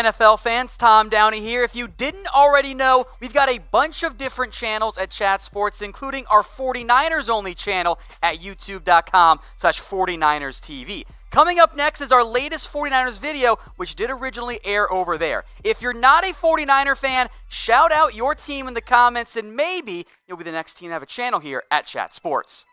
NFL fans? Tom Downey here. If you didn't already know, we've got a bunch of different channels at Chat Sports, including our 49ers only channel at youtube.com/49erstv. Coming up next is our latest 49ers video, which did originally air over there. If you're not a 49er fan, shout out your team in the comments, and maybe you'll be the next team to have a channel here at Chat Sports.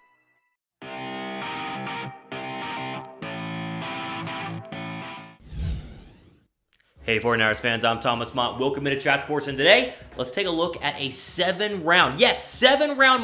Hey 49ers fans, I'm Thomas Mott. Welcome into Chat Sports, and today, let's take a look at a 7-round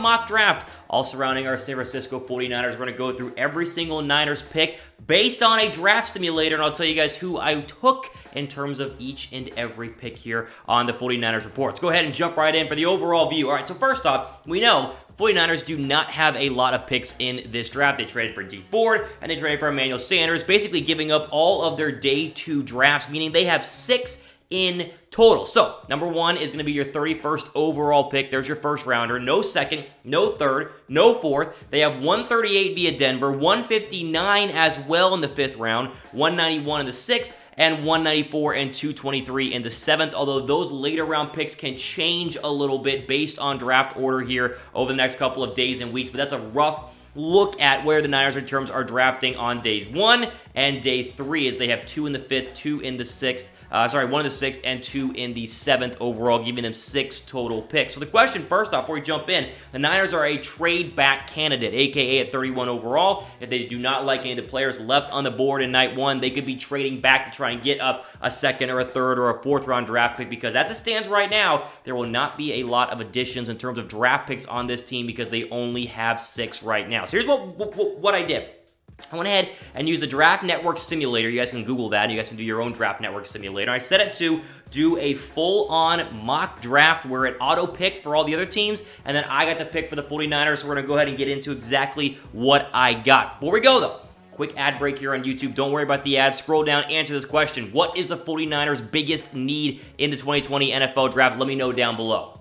mock draft, all surrounding our San Francisco 49ers. We're going to go through every single Niners pick based on a draft simulator, and I'll tell you guys who I took in terms of each and every pick here on the 49ers report. Let's go ahead and jump right in for the overall view. All right, so first off, we know 49ers do not have a lot of picks in this draft. They traded for Dee Ford, and they traded for Emmanuel Sanders, basically giving up all of their day 2 drafts, meaning they have 6 in total. So, number 1 is going to be your 31st overall pick. There's your first rounder. No second, no third, no fourth. They have 138 via Denver, 159 as well in the 5th round, 191 in the 6th, and 194 and 223 in the 7th, although those later round picks can change a little bit based on draft order here over the next couple of days and weeks, but that's a rough look at where the Niners in terms are drafting on days 1 and day 3, as they have 2 in the 5th, 2 in the 6th, 1 in the 6th, and 2 in the 7th overall, giving them 6 total picks. So the question, first off, before we jump in, the Niners are a trade-back candidate, a.k.a. at 31 overall. If they do not like any of the players left on the board in night 1, they could be trading back to try and get up a 2nd or a 3rd or a 4th round draft pick, because as it stands right now, there will not be a lot of additions in terms of draft picks on this team because they only have 6 right now. So here's what I did. I went ahead and used the Draft Network Simulator. You guys can Google that, and you guys can do your own Draft Network Simulator. I set it to do a full-on mock draft where it auto-picked for all the other teams, and then I got to pick for the 49ers, so we're going to go ahead and get into exactly what I got. Before we go, though, quick ad break here on YouTube. Don't worry about the ads. Scroll down, answer this question. What is the 49ers' biggest need in the 2020 NFL Draft? Let me know down below.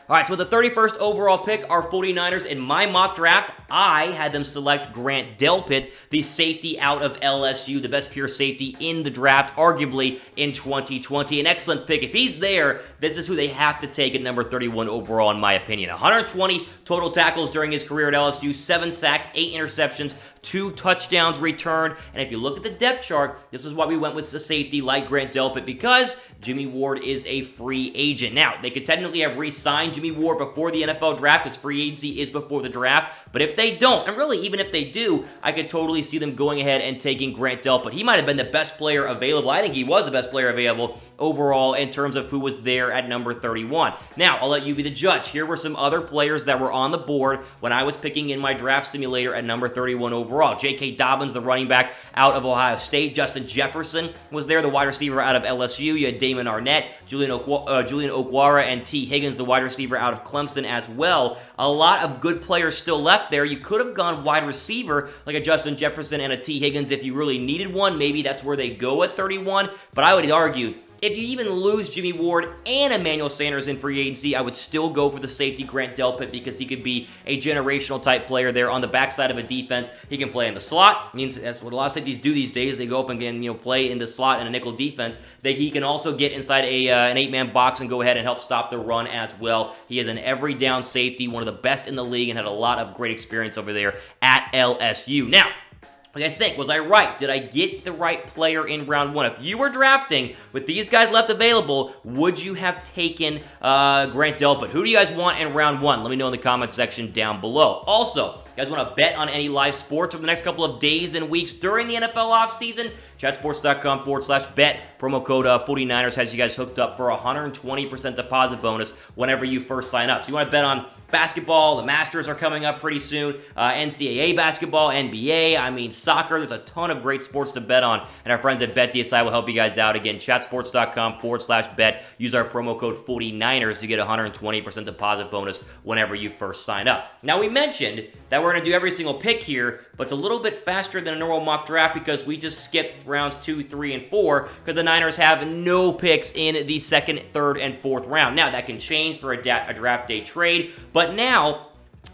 All right, so with the 31st overall pick, our 49ers, in my mock draft, I had them select Grant Delpit, the safety out of LSU, the best pure safety in the draft, arguably in 2020. An excellent pick. If he's there, this is who they have to take at number 31 overall, in my opinion. 120 total tackles during his career at LSU, 7 sacks, 8 interceptions, 2 touchdowns returned. And if you look at the depth chart, this is why we went with the safety like Grant Delpit, because Jimmy Ward is a free agent. Now, they could technically have re-signed Jimmy Ward before the NFL draft, because free agency is before the draft. But if they don't, and really even if they do, I could totally see them going ahead and taking Grant Delpit. He might have been the best player available. I think he was the best player available overall in terms of who was there at number 31. Now, I'll let you be the judge. Here were some other players that were on the board when I was picking in my draft simulator at number 31 overall. J.K. Dobbins, the running back out of Ohio State. Justin Jefferson was there, the wide receiver out of LSU. You had Damon Arnett, Julian Okwara, and T. Higgins, the wide receiver out of Clemson as well. A lot of good players still left there. You could have gone wide receiver like a Justin Jefferson and a T. Higgins if you really needed one. Maybe that's where they go at 31. But I would argue, if you even lose Jimmy Ward and Emmanuel Sanders in free agency, I would still go for the safety Grant Delpit, because he could be a generational type player there on the backside of a defense. He can play in the slot. Means that's what a lot of safeties do these days. They go up and play in the slot in a nickel defense. He can also get inside an 8-man box and go ahead and help stop the run as well. He is an every down safety, one of the best in the league, and had a lot of great experience over there at LSU. Now, what do you guys think? Was I right? Did I get the right player in round 1? If you were drafting with these guys left available, would you have taken Grant Delpit? Who do you guys want in round 1? Let me know in the comment section down below. Also, you guys want to bet on any live sports over the next couple of days and weeks during the NFL offseason? Chatsports.com/bet. Promo code 49ers has you guys hooked up for a 120% deposit bonus whenever you first sign up. So you want to bet on basketball. The Masters are coming up pretty soon. NCAA basketball, NBA, soccer. There's a ton of great sports to bet on, and our friends at BetDSI will help you guys out. Again, chatsports.com/bet. Use our promo code 49ers to get a 120% deposit bonus whenever you first sign up. Now, we mentioned that we're going to do every single pick here, but it's a little bit faster than a normal mock draft because we just skipped rounds 2, 3, and 4 because the Niners have no picks in the 2nd, 3rd, and 4th round. Now, that can change for a draft day trade, but now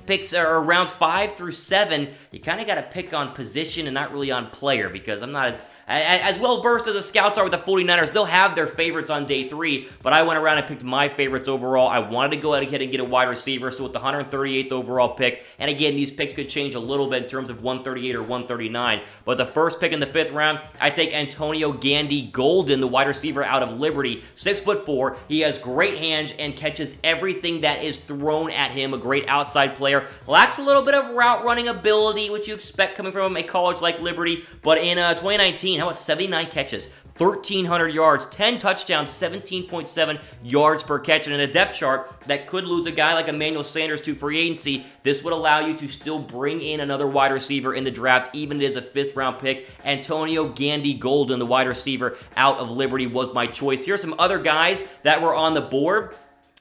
picks are rounds 5 through 7. You kind of got to pick on position and not really on player, because I'm not as well versed as the scouts are with the 49ers, they'll have their favorites on day 3, but I went around and picked my favorites overall. I wanted to go ahead and get a wide receiver, so with the 138th overall pick, and again, these picks could change a little bit in terms of 138 or 139, but the first pick in the 5th round, I take Antonio Gandy-Golden, the wide receiver out of Liberty, 6'4". He has great hands and catches everything that is thrown at him. A great outside player. Lacks a little bit of route running ability, which you expect coming from a college like Liberty, but in 2019, how about 79 catches? 1,300 yards, 10 touchdowns, 17.7 yards per catch, and in a depth chart that could lose a guy like Emmanuel Sanders to free agency, this would allow you to still bring in another wide receiver in the draft, even if it is a 5th round pick. Antonio Gandy-Golden, the wide receiver out of Liberty, was my choice. Here's some other guys that were on the board.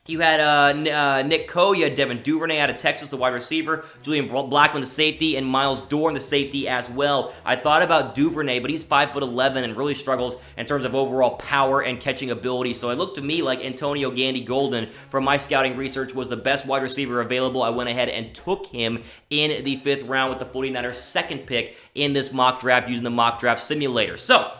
You had Nick Coe, you had Devin Duvernay out of Texas, the wide receiver, Julian Blackmon, the safety, and Miles Dorn, the safety as well. I thought about Duvernay, but he's 5'11" and really struggles in terms of overall power and catching ability. So it looked to me like Antonio Gandy-Golden, from my scouting research, was the best wide receiver available. I went ahead and took him in the 5th round with the 49ers' 2nd pick in this mock draft using the mock draft simulator. So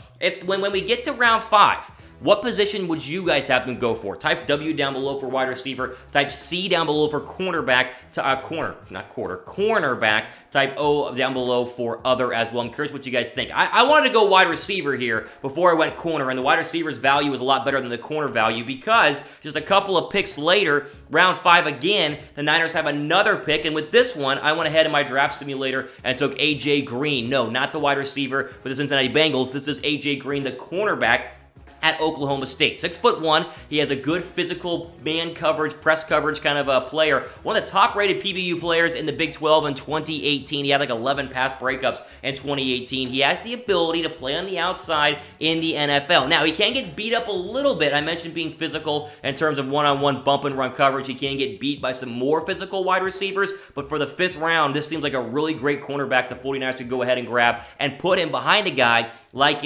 when we get to round 5, what position would you guys have them go for? Type W down below for wide receiver. Type C down below for cornerback. Cornerback. Type O down below for other as well. I'm curious what you guys think. I wanted to go wide receiver here before I went corner, and the wide receiver's value is a lot better than the corner value because just a couple of picks later, round 5 again, the Niners have another pick, and with this one, I went ahead in my draft simulator and took A.J. Green. No, not the wide receiver for the Cincinnati Bengals. This is A.J. Green, the cornerback at Oklahoma State. 6'1", he has a good physical man coverage, press coverage kind of a player. One of the top-rated PBU players in the Big 12 in 2018. He had like 11 pass breakups in 2018. He has the ability to play on the outside in the NFL. Now, he can get beat up a little bit. I mentioned being physical in terms of one-on-one bump and run coverage. He can get beat by some more physical wide receivers, but for the 5th round, this seems like a really great cornerback the 49ers could go ahead and grab and put him behind a guy like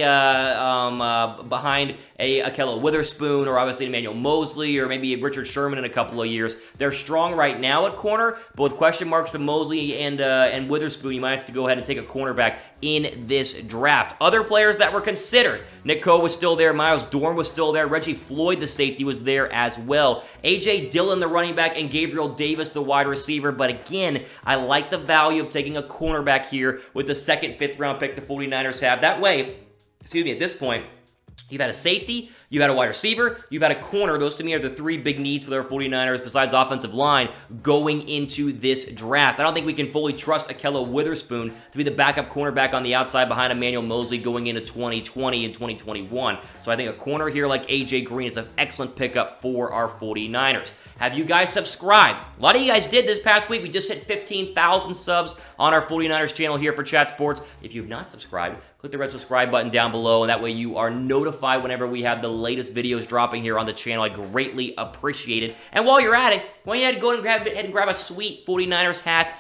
behind a Ahkello Witherspoon, or obviously Emmanuel Mosley, or maybe Richard Sherman in a couple of years. They're strong right now at corner, but with question marks to Mosley and Witherspoon, you might have to go ahead and take a cornerback in this draft. Other players that were considered: Nick Coe was still there, Miles Dorn was still there, Reggie Floyd, the safety, was there as well, A.J. Dillon, the running back, and Gabriel Davis, the wide receiver. But again, I like the value of taking a cornerback here with the 2nd, 5th round pick the 49ers have. That way, at this point, you've had a safety, you've had a wide receiver, you've had a corner. Those to me are the 3 big needs for the 49ers besides offensive line going into this draft. I don't think we can fully trust Ahkello Witherspoon to be the backup cornerback on the outside behind Emmanuel Mosley going into 2020 and 2021. So I think a corner here like A.J. Green is an excellent pickup for our 49ers. Have you guys subscribed? A lot of you guys did this past week. We just hit 15,000 subs on our 49ers channel here for Chat Sports. If you've not subscribed, click the red subscribe button down below, and that way you are notified whenever we have the latest videos dropping here on the channel. I greatly appreciate it. And while you're at it, why don't you go ahead and grab a sweet 49ers hat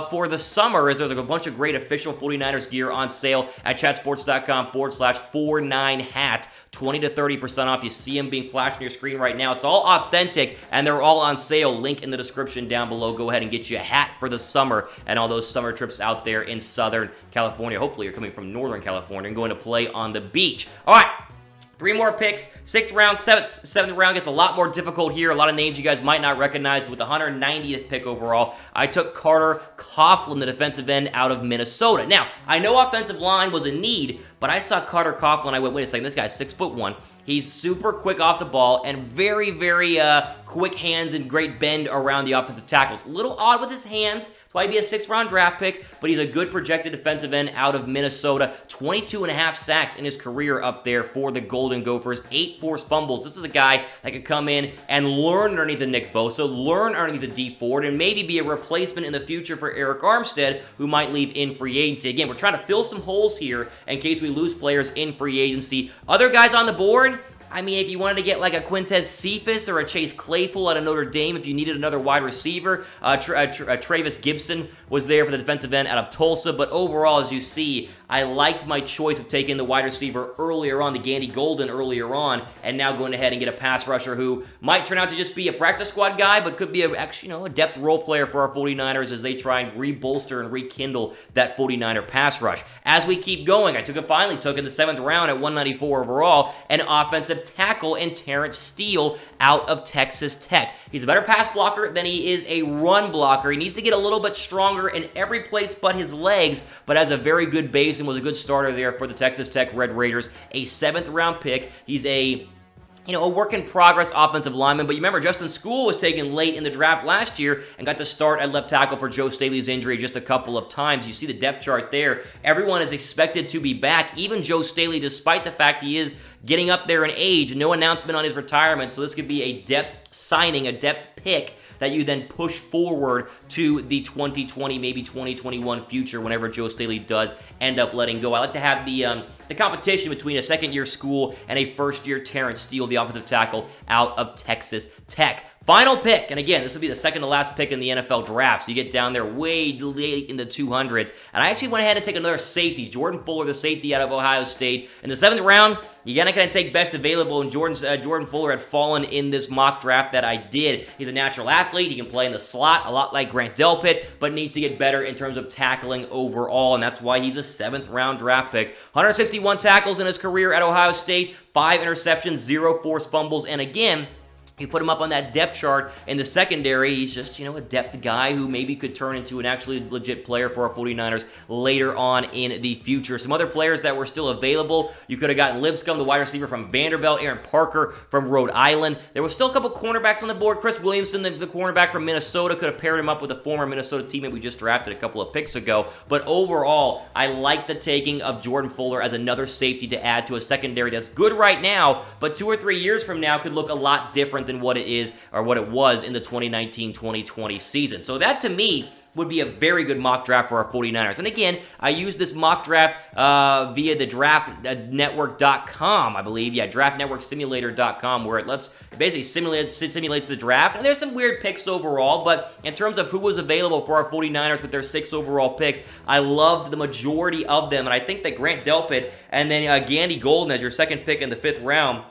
for the summer, as there's a bunch of great official 49ers gear on sale at chatsports.com/49hat. 20 to 30% off. You see them being flashed on your screen right now. It's all authentic, and they're all on sale. Link in the description down below. Go ahead and get you a hat for the summer and all those summer trips out there in Southern California. Hopefully you're coming from Northern California and going to play on the beach. All right. 3 more picks, 6th round, 7th round gets a lot more difficult here. A lot of names you guys might not recognize, but with the 190th pick overall, I took Carter Coughlin, the defensive end out of Minnesota. Now, I know offensive line was a need, but I saw Carter Coughlin, I went, wait a second, this guy's 6'1". He's super quick off the ball and very, very quick hands and great bend around the offensive tackles. A little odd with his hands. That's why he'd be a 6th round draft pick, but he's a good projected defensive end out of Minnesota. 22.5 sacks in his career up there for the Golden Gophers. 8 forced fumbles. This is a guy that could come in and learn underneath the Nick Bosa, learn underneath the D Ford, and maybe be a replacement in the future for Eric Armstead, who might leave in free agency. Again, we're trying to fill some holes here in case we lose players in free agency. Other guys on the board, I mean, if you wanted to get like a Quintez Cephas or a Chase Claypool out of Notre Dame, if you needed another wide receiver, Travis Gibson was there for the defensive end out of Tulsa, but overall, as you see, I liked my choice of taking the wide receiver earlier on, the Gandy-Golden earlier on, and now going ahead and get a pass rusher who might turn out to just be a practice squad guy, but could be a depth role player for our 49ers as they try and re-bolster and rekindle that 49er pass rush. As we keep going, I finally took in the 7th round at 194 overall, an offensive tackle in Terrence Steele out of Texas Tech. He's a better pass blocker than he is a run blocker. He needs to get a little bit stronger in every place but his legs, but has a very good base and was a good starter there for the Texas Tech Red Raiders. A 7th round pick. He's a work-in-progress offensive lineman. But you remember, Justin School was taken late in the draft last year and got to start at left tackle for Joe Staley's injury just a couple of times. You see the depth chart there. Everyone is expected to be back, even Joe Staley, despite the fact he is getting up there in age. No announcement on his retirement, so this could be a depth signing, a depth pick that you then push forward to the 2020, maybe 2021 future whenever Joe Staley does end up letting go. I like to have the competition between a second-year School and a first-year Terrence Steele, the offensive tackle out of Texas Tech. Final pick, and again, this will be the second to last pick in the NFL draft, so you get down there way late in the 200s, and I actually went ahead and take another safety, Jordan Fuller, the safety out of Ohio State. In the 7th round, you gotta kind of take best available, and Jordan Fuller had fallen in this mock draft that I did. He's a natural athlete. He can play in the slot, a lot like Grant Delpit, but needs to get better in terms of tackling overall, and that's why he's a 7th round draft pick. 161 tackles in his career at Ohio State, 5 interceptions, 0 forced fumbles, and again, you put him up on that depth chart in the secondary. He's just, a depth guy who maybe could turn into an actually legit player for our 49ers later on in the future. Some other players that were still available. You could have gotten Lipscomb, the wide receiver from Vanderbilt, Aaron Parker from Rhode Island. There was still a couple cornerbacks on the board. Chris Williamson, the cornerback from Minnesota, could have paired him up with a former Minnesota teammate we just drafted a couple of picks ago. But overall, I like the taking of Jordan Fuller as another safety to add to a secondary that's good right now, but 2 or 3 years from now could look a lot different than what it is or what it was in the 2019-2020 season. So that, to me, would be a very good mock draft for our 49ers. And again, I used this mock draft via the draftnetwork.com, I believe. Yeah, draftnetworksimulator.com, where it basically simulates the draft. And there's some weird picks overall, but in terms of who was available for our 49ers with their 6 overall picks, I loved the majority of them. And I think that Grant Delpit and then Gandy-Golden as your second pick in the 5th round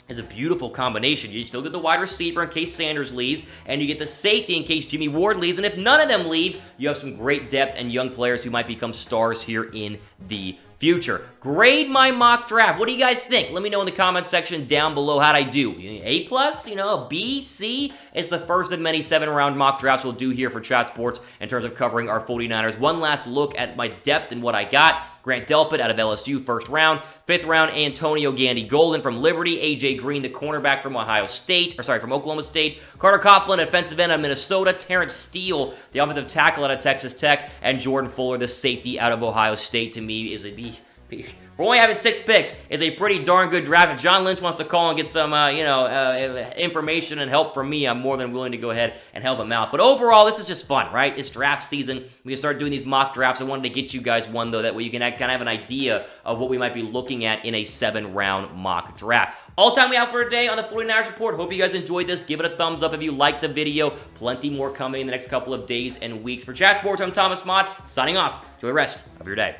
is a beautiful combination. You still get the wide receiver in case Sanders leaves, and you get the safety in case Jimmy Ward leaves, and if none of them leave, you have some great depth and young players who might become stars here in the future. Grade my mock draft. What do you guys think? Let me know in the comments section down below how'd I do. A+, a B, C? It's the first of many 7-round mock drafts we'll do here for Chat Sports in terms of covering our 49ers. One last look at my depth and what I got. Grant Delpit out of LSU, 1st round. 5th round, Antonio Gandy-Golden from Liberty. AJ Green, the cornerback from from Oklahoma State. Carter Coughlin, defensive end out of Minnesota. Terrence Steele, the offensive tackle out of Texas Tech. And Jordan Fuller, the safety out of Ohio State, to me is for only having 6 picks, is a pretty darn good draft. If John Lynch wants to call and get some, information and help from me, I'm more than willing to go ahead and help him out. But overall, this is just fun, right? It's draft season. We can start doing these mock drafts. I wanted to get you guys one, though, that way you can kind of have an idea of what we might be looking at in a 7-round mock draft. All time we have for today on the 49ers Report. Hope you guys enjoyed this. Give it a thumbs up if you liked the video. Plenty more coming in the next couple of days and weeks. For Chat Sports, I'm Thomas Mott, signing off. Enjoy the rest of your day.